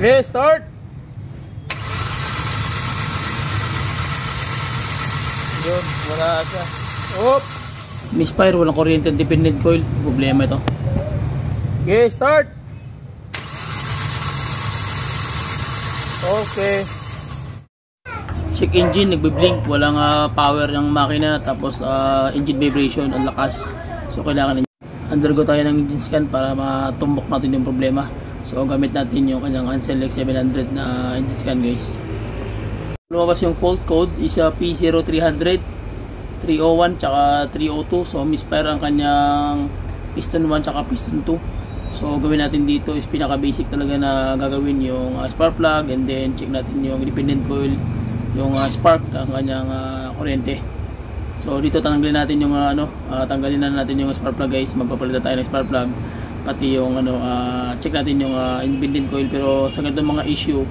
Okay, start. Yun, wala siya. Oop. Misfire, walang kuryente, dependent coil. Problema ito. Okay, start. Okay. Check engine, nagbe-blink, walang power ng makina, tapos engine vibration, ang lakas. So kailangan undergo tayo ng engine scan para matumbok natin yung problema. So gamit natin yung kanyang Ansel X700 na engine scan, guys. Lumabas yung fault code is P0300, 301 tsaka 302. So misfire ang kanyang piston 1 tsaka piston 2. So gawin natin dito is pinaka basic talaga na gagawin yung spark plug, and then check natin yung independent coil, yung spark ng kanyang kuryente. So dito tanggalin natin yung tanggalin na natin yung spark plug, guys. Magpapalit tayo ng spark plug, pati yung check natin yung independent coil. Pero sa ganitong mga issue,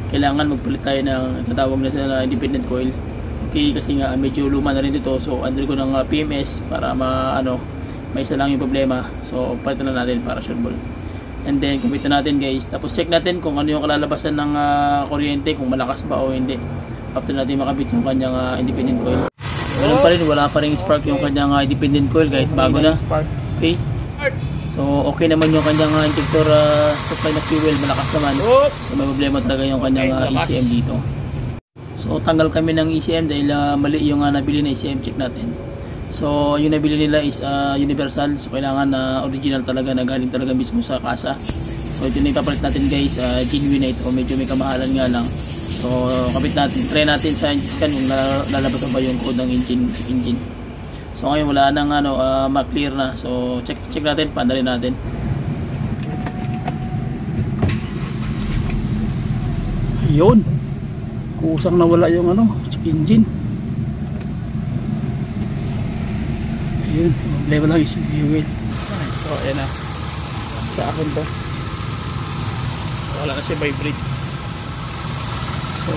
kailangan magpalit tayo ng tatawag na independent coil. Okay, kasi nga medyo luma na rin dito. So undergo ng PMS para may isa lang yung problema. So palitan na natin para sureball. And then gamitin natin, guys. Tapos check natin kung ano yung kalalabasan ng kuryente, kung malakas ba o hindi, after natin makabit yung kanyang independent coil. Ganun pa rin, wala pa rin spark yung kanyang independent coil kahit bago na. Okay, so okay naman yung kanyang injector supply na fuel, malakas naman. So may problema talaga yung kanyang ECM dito. So tanggal kami ng ECM dahil mali yung nabili na ECM. Check natin. So yung nabili nila is universal, so kailangan original talaga, na galing talaga mismo sa kasa. So ito na ipapalit natin, guys. Genuine na ito, medyo may kamahalan nga lang. So kapit natin, try natin sa engine scan kung lalabas ba yung code ng engine. So ngayon wala nang ma-clear na. So check natin, pandarin natin. Ayun, kusang nawala yung engine. Ayun, problema lang is yung fuel. So ayan na, sa akin to wala na siya vibrate. So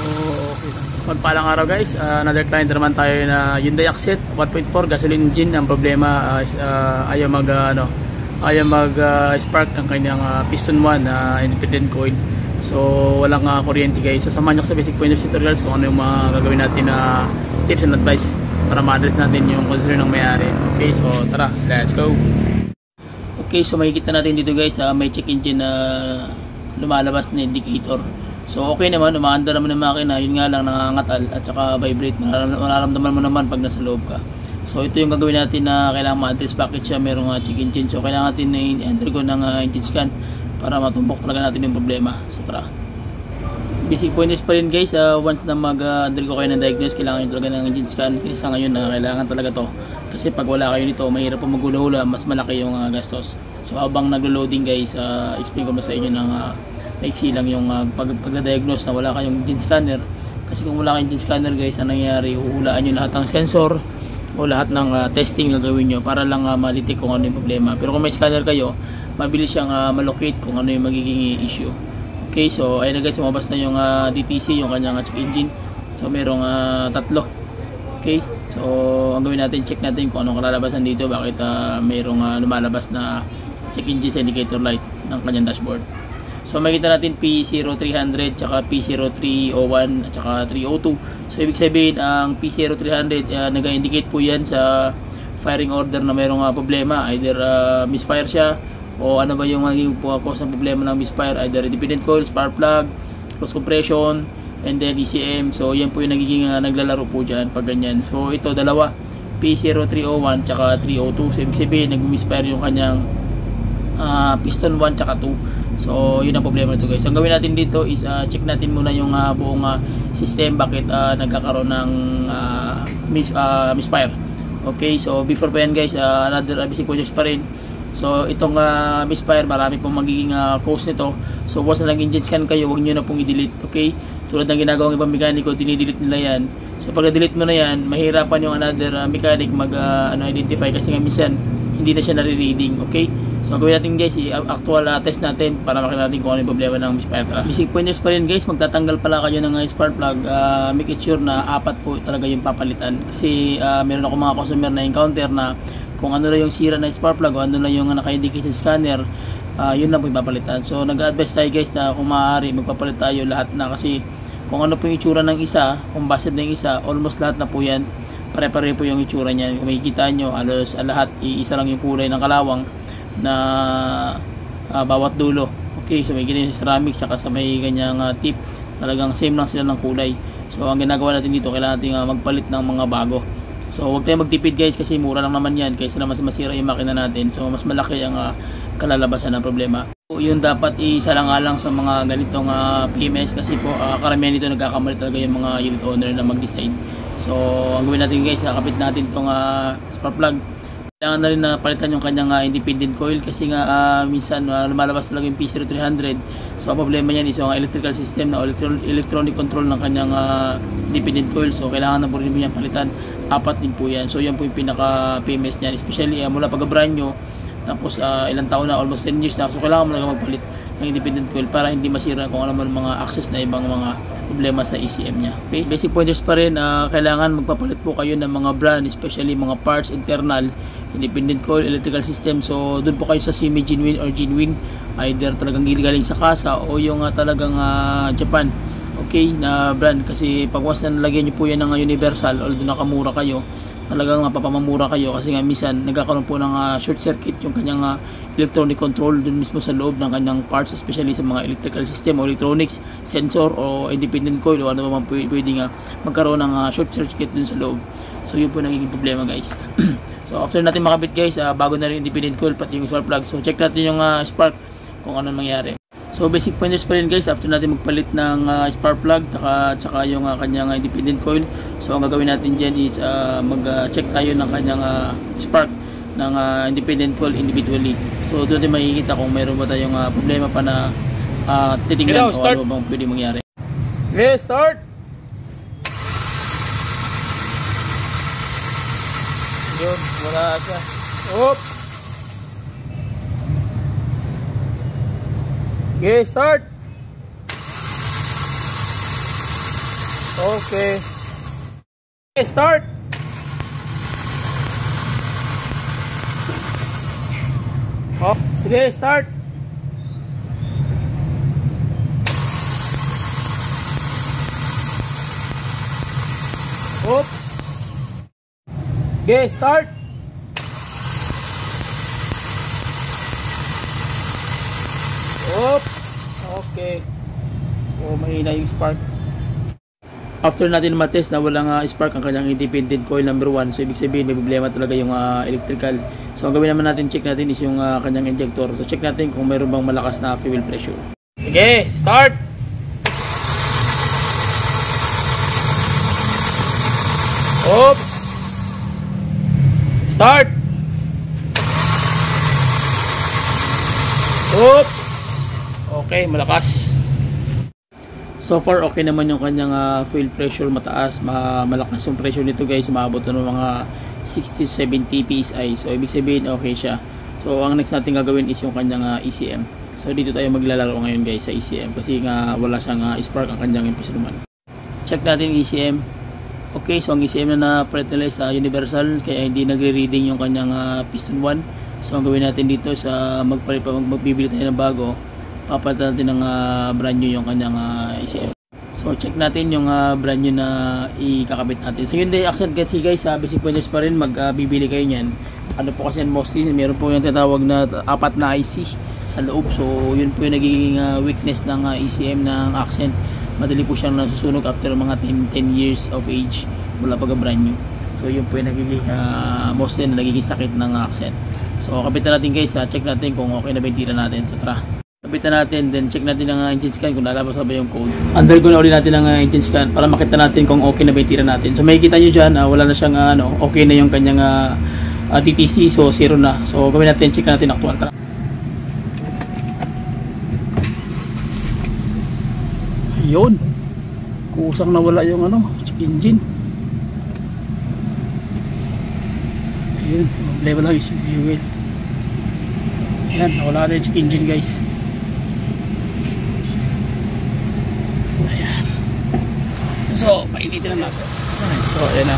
okay, magpalang araw, guys. Another client naman tayo na Hyundai Accent 1.4 gasoline engine. Ang problema is ayaw mag spark ng kanyang piston 1 independent coil. So walang kuryente, guys. So samahan nyo sa basic pointers tutorials kung ano yung mga gagawin natin na tips and advice para ma-address natin yung concern ng may-ari. Okay, so tara, let's go. Okay, so makikita natin dito, guys, may check engine na lumalabas na indicator. So okay naman, umaanda naman ng makina. Yun nga lang, nangangatal at saka vibrate. Mararamdaman mo naman pag nasa loob ka. So ito yung gagawin natin na kailangan ma-address. Bakit siya merong check engine? So kailangan natin na undergo ng engine scan para matumbok talaga natin yung problema. So tara. Basic pointers pa rin, guys. Once na mag-undergo kayo ng diagnose, kailangan nyo talaga ng engine scan. Kasi ngayon kailangan talaga to. Kasi pag wala kayo nito, mahirap po maghula-hula, mas malaki yung gastos. So habang naglo-loading, guys, explain ko na sa inyo ng maiksi lang yung pag-diagnose na wala kayong engine scanner. Kasi kung wala kayong engine scanner, guys, ang nangyayari, uhulaan nyo lahat ng sensor o lahat ng testing na gawin nyo para lang malitik kung ano yung problema. Pero kung may scanner kayo, mabilis siyang malocate kung ano yung magiging issue. Okay, so ayun na, guys, sumabas na yung DTC, yung kanyang check engine. So merong tatlo. Okay, so ang gawin natin, check natin kung anong kalalabasan dito, bakit merong lumalabas na check engine sa indicator light ng kanyang dashboard. So makita natin P0300 tsaka P0301 at saka 302. So ibig sabihin ang P0300 nag-indicate po yan sa firing order na merong problema, either misfire siya o ano ba yung magiging cause ng problema ng misfire, either independent coil, spark plug, cross compression, and then ECM. So yan po yung nagiging naglalaro po dyan pag ganyan. So ito dalawa, P0301 tsaka 302. So ibig sabihin nag-misfire yung kanyang piston 1 tsaka 2. So yun ang problema nito, guys. Ang gawin natin dito is check natin muna yung buong system, bakit nagkakaroon ng misfire. Okay, so before pa yan, guys, another basic questions pa rin. So itong misfire, marami pong magiging cause nito. So once na nag-engine scan kayo, huwag nyo na pong i-delete. Okay, tulad ng ginagawang ibang mekaniko, dinidelete nila yan. So pag na-delete mo na yan, mahirapan yung another mechanic mag-identify kasi nga minsan hindi na siya nare-reading. Okay, so gawin natin, guys, actual test natin para makita natin kung ano yung problema ng misfire. Basic pointers pa rin, guys. Magtatanggal pala kayo ng spark plug, make it sure na 4 po talaga yung papalitan. Kasi meron ako mga customer na encounter na kung ano na yung sira na spark plug o ano na yung naka-indicate sa scanner, yun lang po ipapalitan. So nag-advise tayo guys na kung maaari magpapalit tayo lahat na, kasi kung ano po yung itsura ng isa, kung based na yung isa, almost lahat na po yan pare-pare po yung itsura niyan. Kung makikita nyo, halos lahat iisa lang yung kulay ng kalawang na bawat dulo. Okay, so may ganyan yung ceramic saka sa may ganyang tip, talagang same lang sila ng kulay. So ang ginagawa natin dito, kailangan natin magpalit ng mga bago. So huwag tayo magtipid guys, kasi mura lang naman yan kaysa naman masira yung makina natin. So mas malaki ang kalalabasan ng problema. So, yun dapat isalang-alang sa mga ganitong PMS, kasi po karamihan dito nagkakamali talaga yung mga unit owner na mag-design. So ang gawin natin guys, kapit natin itong spark plug. Kailangan na rin na palitan yung kanyang independent coil, kasi nga minsan lumalabas talaga yung P0300. So ang problema niyan is yung electrical system na electronic control ng kanyang independent coil. So kailangan na po rin yan palitan. Apat din po yan. So yan po yung pinaka PMS niyan, especially mula pag brand new, tapos ilang taon na, almost 10 years na. So kailangan mo lang magpalit ng independent coil para hindi masira kung ano man mga access na ibang mga problema sa ECM nya. Okay? Basic pointers pa rin, kailangan magpapalit po kayo ng mga brand, especially mga parts, internal, independent coil, electrical system. So doon po kayo sa semi genuine or genuine, either talagang galing sa kasa o yung talagang Japan, okay, na brand. Kasi pag once na nalagyan nyo po yan ng universal, although nakamura kayo, talagang mapapamamura kayo, kasi nga minsan nagkakaroon po ng short circuit yung kanyang electronic control dun mismo sa loob ng kanyang parts, especially sa mga electrical system o electronics, sensor o independent coil o ano ba man pwedeng magkaroon ng short circuit dun sa loob. So yun po nagiging problema guys. So after natin makabit guys, bago na rin independent coil pati yung spark plug. So check natin yung spark kung ano mangyari. So basic pointers pa rin guys, after natin magpalit ng spark plug tsaka yung kanyang independent coil. So ang gagawin natin dyan is mag-check tayo ng kanyang spark ng independent coil individually. So doon din makikita kung mayroon ba tayong problema pa na titingnan o ano bang pwede mangyari. Okay, start! Yun, wala siya. Oops! Okay, start! Okay. Okay, start! Oh, sige, start! Oops! Okay, start! Oops! Okay. So, mahina yung spark. After natin matest na walang spark ang kanyang independent coil number 1, so ibig sabihin may problema talaga yung electrical. So ang gawin naman natin, check natin is yung kanyang injector. So check natin kung mayroon bang malakas na fuel pressure. Sige, start! Oops! Start! Oops! Okay, malakas. So far okay naman yung kanyang fuel pressure, mataas, malakas yung pressure nito guys, maabot na ng mga 60-70 PSI. So ibig sabihin okay siya. So ang next natin gagawin is yung kanyang ECM. So dito tayo maglalaro ngayon guys sa ECM, kasi nga wala siyang spark ang kanyang impulsuman. Check natin yung ECM. Okay, so ang ECM na na-print nila sa universal, kaya hindi nagre-reading yung kanyang piston 1. So ang gawin natin dito sa magbibili tayo ng bago, papalitan natin ng brand new yung kanyang ECM. So check natin yung brand new na ikakabit natin. So Hyundai Accent kasi guys, basic pointers pa rin, magbibili kayo niyan. Ano po kasi mostly meron po yung tinatawag na 4 na IC sa loob. So yun po yung nagiging weakness ng ECM ng Accent. Madali po siyang nasusunog after mga 10 years of age mula pag brand new. So yun po yung nagiging mostly na nagiging sakit ng Accent. So kapitan natin guys, check natin kung okay na ba yung tira natin. So tara, kapitan natin, then check natin ang engine scan kung lalabas ba yung code. Undergo na ulit natin ang engine scan para makita natin kung okay na ba yung tira natin. So makikita nyo dyan, wala na siyang okay na yung kanyang TTC, so 0 na. So gawin natin, check natin actual. Tara. Ayun, kusang nawala yung check engine. Ayun, level lang yung fuel. Ayan, nawala na yung check engine guys. Ayan. So, painitin na natin. So, ayan na.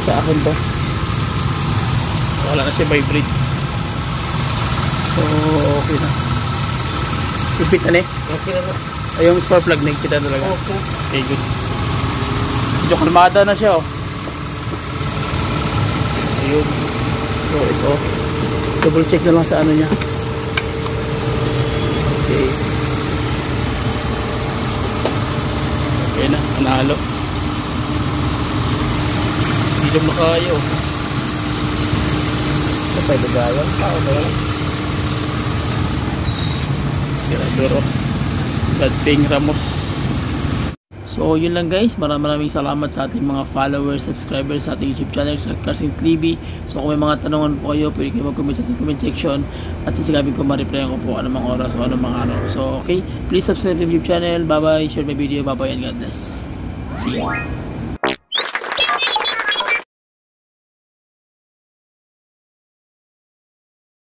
Sa akin to. Wala na siya vibrate. So, okay na. Ipit na eh. Okay na. Ay, yung spark plug na kita talaga. Okay. Okay, good. Medyo kalmada na siya, oh. Ayun. So, ito. Double check na lang sa ano niya. Okay. Okay na, nanalo. Hindi lang makayo. Ito tayo lugawan. Tao ba wala? Tirador, oh. Dating Ramos. So yun lang guys, maraming salamat sa ating mga followers, subscribers sa ating YouTube channel sa Carsing TV. So kung may mga tanungan po kayo, pwede kayo mag-comment sa comment section at sisigabin ko ma-replyan ko po anumang oras o anumang araw. So okay, please subscribe to the YouTube channel. Bye bye, share my video, bye bye and God bless. See you.